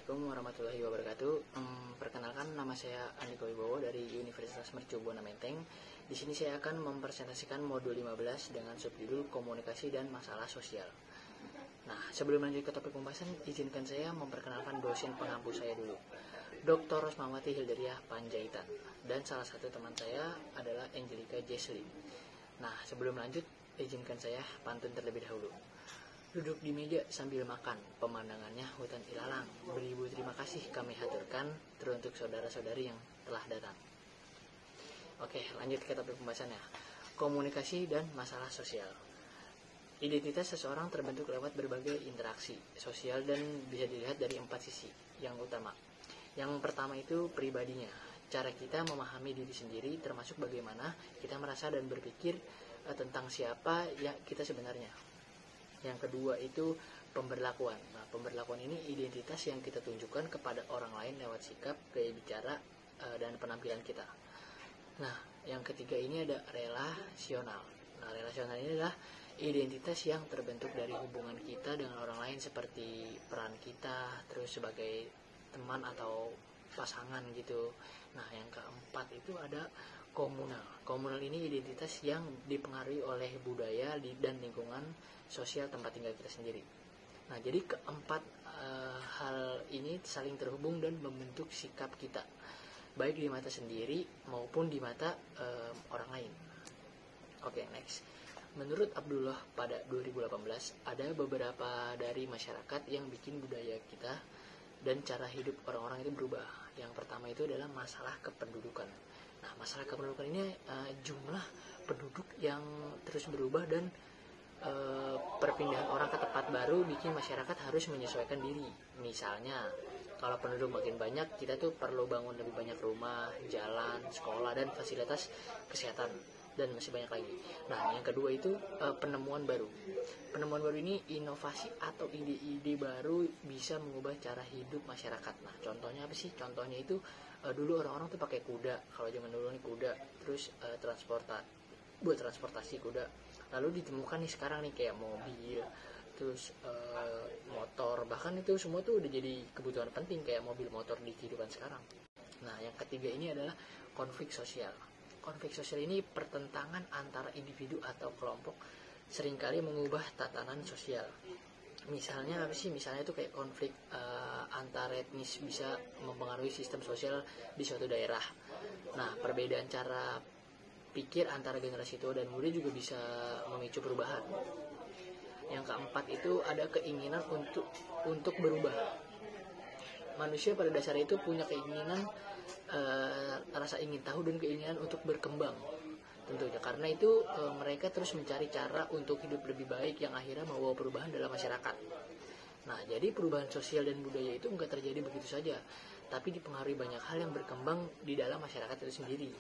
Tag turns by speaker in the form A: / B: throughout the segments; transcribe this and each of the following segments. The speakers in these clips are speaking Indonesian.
A: Assalamualaikum warahmatullahi wabarakatuh. Perkenalkan, nama saya Andiko Wibowo dari Universitas Mercu Buana Menteng. Di sini saya akan mempresentasikan modul 15 dengan subjudul Komunikasi dan Masalah Sosial. Nah, sebelum lanjut ke topik pembahasan, izinkan saya memperkenalkan dosen pengampu saya dulu, Dr. Rosmawati Hildriah Panjaitan, dan salah satu teman saya adalah Angelica Jesslyn. Nah, sebelum lanjut, izinkan saya pantun terlebih dahulu. Duduk di meja sambil makan, pemandangannya hutan ilalang. Beribu terima kasih kami haturkan teruntuk saudara-saudari yang telah datang. Oke, lanjut ke topik pembahasannya. Komunikasi dan masalah sosial. Identitas seseorang terbentuk lewat berbagai interaksi sosial dan bisa dilihat dari 4 sisi yang utama. Yang pertama itu pribadinya. Cara kita memahami diri sendiri, termasuk bagaimana kita merasa dan berpikir tentang siapa ya kita sebenarnya. Yang kedua itu pemberlakuan. Nah, pemberlakuan ini identitas yang kita tunjukkan kepada orang lain lewat sikap, gaya bicara, dan penampilan kita. Nah, yang ketiga ini ada relasional. Nah, relasional ini adalah identitas yang terbentuk dari hubungan kita dengan orang lain seperti peran kita, terus sebagai teman atau pasangan gitu. Nah, yang keempat itu ada komunal. Komunal ini identitas yang dipengaruhi oleh budaya dan lingkungan sosial tempat tinggal kita sendiri. Nah, jadi keempat hal ini saling terhubung dan membentuk sikap kita, baik di mata sendiri maupun di mata orang lain. Oke, next. Menurut Abdullah pada 2018, ada beberapa dari masyarakat yang bikin budaya kita dan cara hidup orang-orang itu berubah. Yang pertama itu adalah masalah kependudukan. Nah, masalah kependudukan ini jumlah penduduk yang terus berubah dan perpindahan orang ke tempat baru bikin masyarakat harus menyesuaikan diri. Misalnya, kalau penduduk makin banyak, kita tuh perlu bangun lebih banyak rumah, jalan, sekolah, dan fasilitas kesehatan, dan masih banyak lagi. Nah, yang kedua itu penemuan baru. Penemuan baru ini inovasi atau ide-ide baru bisa mengubah cara hidup masyarakat. Nah, contohnya apa sih? Contohnya itu dulu orang-orang tuh pakai kuda. Kalau zaman dulu nih kuda, terus buat transportasi kuda. Lalu ditemukan nih sekarang nih kayak mobil, terus motor, bahkan itu semua tuh udah jadi kebutuhan penting kayak mobil motor di kehidupan sekarang. Nah, yang ketiga ini adalah konflik sosial. Konflik sosial ini pertentangan antara individu atau kelompok seringkali mengubah tatanan sosial. Misalnya apa sih? Misalnya itu kayak konflik antar etnis bisa mempengaruhi sistem sosial di suatu daerah. Nah, perbedaan cara pikir antara generasi tua dan muda juga bisa memicu perubahan. Yang keempat itu ada keinginan untuk berubah. Manusia pada dasarnya itu punya keinginan, rasa ingin tahu dan keinginan untuk berkembang. Tentunya karena itu mereka terus mencari cara untuk hidup lebih baik yang akhirnya membawa perubahan dalam masyarakat. Nah, jadi perubahan sosial dan budaya itu enggak terjadi begitu saja, tapi dipengaruhi banyak hal yang berkembang di dalam masyarakat itu sendiri.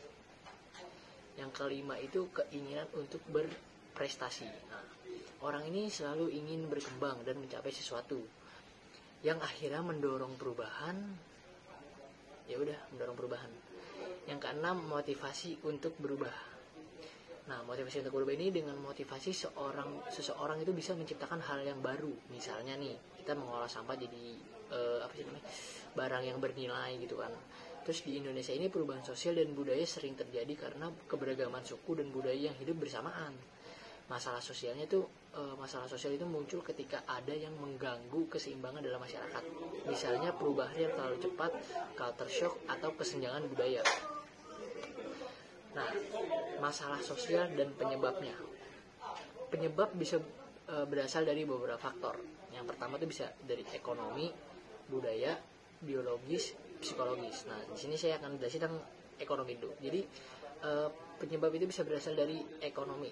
A: Yang kelima itu keinginan untuk berprestasi. Nah, orang ini selalu ingin berkembang dan mencapai sesuatu yang akhirnya mendorong perubahan. Yang keenam, motivasi untuk berubah. Nah, motivasi untuk berubah ini dengan motivasi seseorang itu bisa menciptakan hal yang baru. Misalnya nih, kita mengolah sampah jadi barang yang bernilai gitu kan. Terus di Indonesia ini perubahan sosial dan budaya sering terjadi karena keberagaman suku dan budaya yang hidup bersamaan. Masalah sosial itu muncul ketika ada yang mengganggu keseimbangan dalam masyarakat. Misalnya perubahan yang terlalu cepat, culture shock, atau kesenjangan budaya. Nah, masalah sosial dan penyebabnya. Penyebab bisa berasal dari beberapa faktor. Yang pertama itu bisa dari ekonomi, budaya, biologis, psikologis. Nah, di sini saya akan jelasin tentang ekonomi dulu. Jadi penyebab itu bisa berasal dari ekonomi.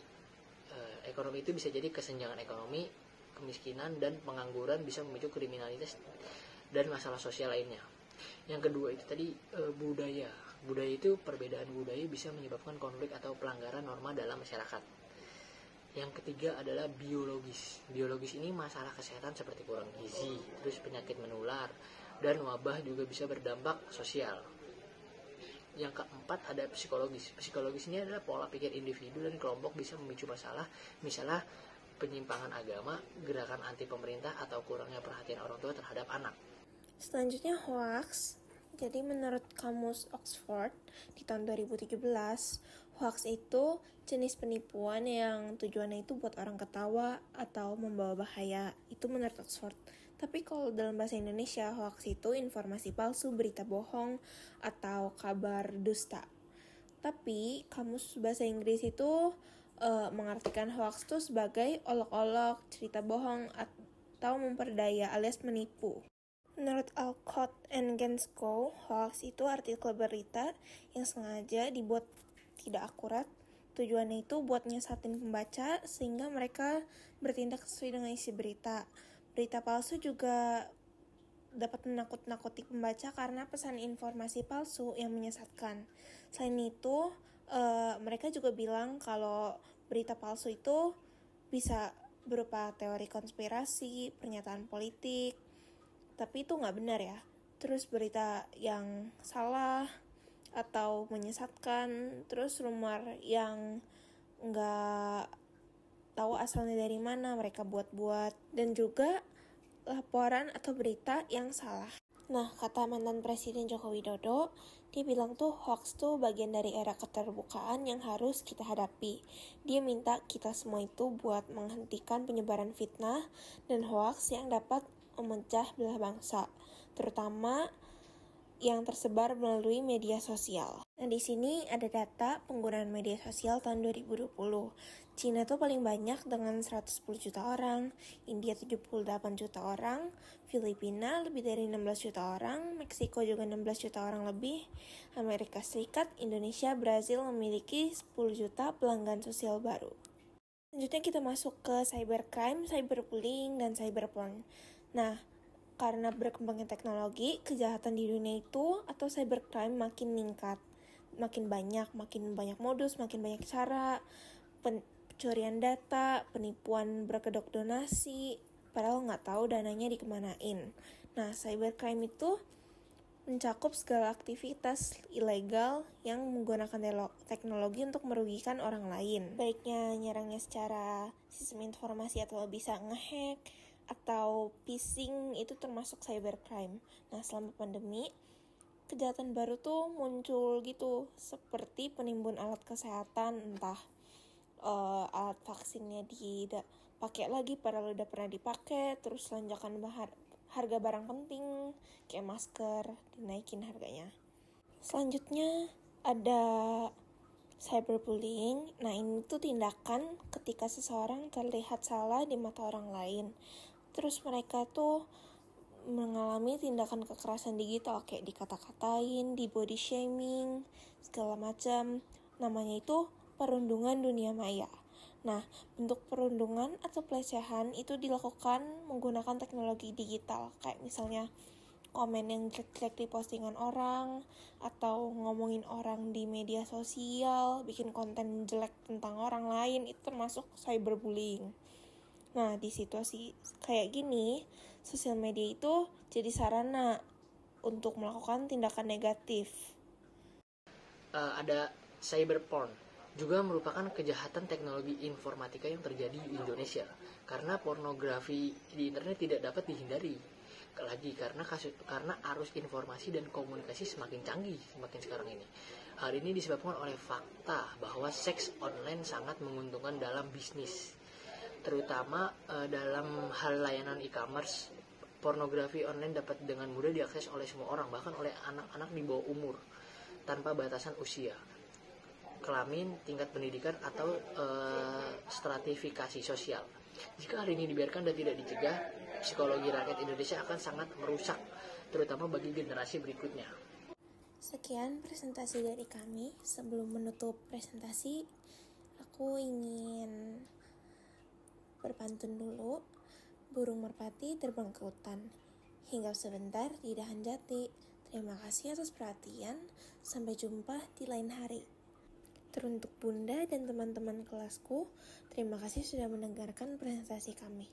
A: Ekonomi itu bisa jadi kesenjangan ekonomi, kemiskinan, dan pengangguran bisa memicu kriminalitas dan masalah sosial lainnya. Yang kedua itu tadi budaya. Budaya itu perbedaan budaya bisa menyebabkan konflik atau pelanggaran norma dalam masyarakat. Yang ketiga adalah biologis. Biologis ini masalah kesehatan seperti kurang gizi, terus penyakit menular, dan wabah juga bisa berdampak sosial. Yang keempat ada psikologis. Psikologis ini adalah pola pikir individu dan kelompok bisa memicu masalah, misalnya penyimpangan agama, gerakan anti pemerintah, atau kurangnya perhatian orang tua terhadap anak.
B: Selanjutnya hoax. Jadi menurut Kamus Oxford di tahun 2017, hoax itu jenis penipuan yang tujuannya itu buat orang ketawa atau membawa bahaya. Itu menurut Oxford. Tapi kalau dalam bahasa Indonesia, hoax itu informasi palsu, berita bohong, atau kabar dusta. Tapi Kamus Bahasa Inggris itu mengartikan hoax itu sebagai olok-olok, cerita bohong, atau memperdaya alias menipu. Menurut Alcott and Gensko, hoax itu artikel berita yang sengaja dibuat tidak akurat. Tujuannya itu buat nyesatin pembaca sehingga mereka bertindak sesuai dengan isi berita. Berita palsu juga dapat menakut-nakuti pembaca karena pesan informasi palsu yang menyesatkan. Selain itu, mereka juga bilang kalau berita palsu itu bisa berupa teori konspirasi, pernyataan politik, tapi itu nggak benar ya. Terus berita yang salah atau menyesatkan, terus rumor yang nggak tahu asalnya dari mana mereka buat-buat, dan juga laporan atau berita yang salah. Nah, kata mantan Presiden Joko Widodo, dia bilang tuh hoax tuh bagian dari era keterbukaan yang harus kita hadapi. Dia minta kita semua itu buat menghentikan penyebaran fitnah dan hoax yang dapat memecah belah bangsa, terutama yang tersebar melalui media sosial. Nah, di sini ada data penggunaan media sosial tahun 2020. Cina tuh paling banyak dengan 110 juta orang, India 78 juta orang, Filipina lebih dari 16 juta orang, Meksiko juga 16 juta orang lebih, Amerika Serikat, Indonesia, Brazil memiliki 10 juta pelanggan sosial baru. Selanjutnya kita masuk ke cybercrime, cyberbullying, dan cyberporn. Nah, karena berkembangnya teknologi, kejahatan di dunia itu atau cybercrime makin meningkat. Makin banyak modus, makin banyak cara, pencurian data, penipuan berkedok donasi, padahal nggak tahu dananya dikemanain. Nah, cybercrime itu mencakup segala aktivitas ilegal yang menggunakan teknologi untuk merugikan orang lain. Baiknya nyerangnya secara sistem informasi atau bisa ngehack, atau phishing, itu termasuk cybercrime. Nah, selama pandemi, kejahatan baru tuh muncul gitu, seperti penimbun alat kesehatan, entah alat vaksinnya dipakai lagi padahal udah pernah dipakai, terus lonjakan harga barang penting kayak masker dinaikin harganya. Selanjutnya ada cyberbullying. Nah, ini tuh tindakan ketika seseorang terlihat salah di mata orang lain. Terus mereka tuh mengalami tindakan kekerasan digital kayak dikata-katain, di body shaming, segala macam. Namanya itu perundungan dunia maya. Nah, bentuk perundungan atau pelecehan itu dilakukan menggunakan teknologi digital, kayak misalnya komen yang jelek-jelek di postingan orang, atau ngomongin orang di media sosial, bikin konten jelek tentang orang lain, itu termasuk cyberbullying. Nah, di situasi kayak gini, sosial media itu jadi sarana untuk melakukan tindakan negatif.
A: Ada cyberporn, juga merupakan kejahatan teknologi informatika yang terjadi di Indonesia. Karena pornografi di internet tidak dapat dihindari. Lagi karena arus informasi dan komunikasi semakin canggih semakin sekarang ini. Hal ini disebabkan oleh fakta bahwa seks online sangat menguntungkan dalam bisnis, terutama dalam hal layanan e-commerce. Pornografi online dapat dengan mudah diakses oleh semua orang, bahkan oleh anak-anak di bawah umur, tanpa batasan usia, kelamin, tingkat pendidikan, atau stratifikasi sosial. Jika hal ini dibiarkan dan tidak dicegah, psikologi rakyat Indonesia akan sangat merusak, terutama bagi generasi berikutnya.
B: Sekian presentasi dari kami. Sebelum menutup presentasi, aku ingin berpantun dulu. Burung merpati terbang ke hutan, hinggap sebentar di dahan jati. Terima kasih atas perhatian. Sampai jumpa di lain hari. Teruntuk Bunda dan teman-teman kelasku, terima kasih sudah mendengarkan presentasi kami.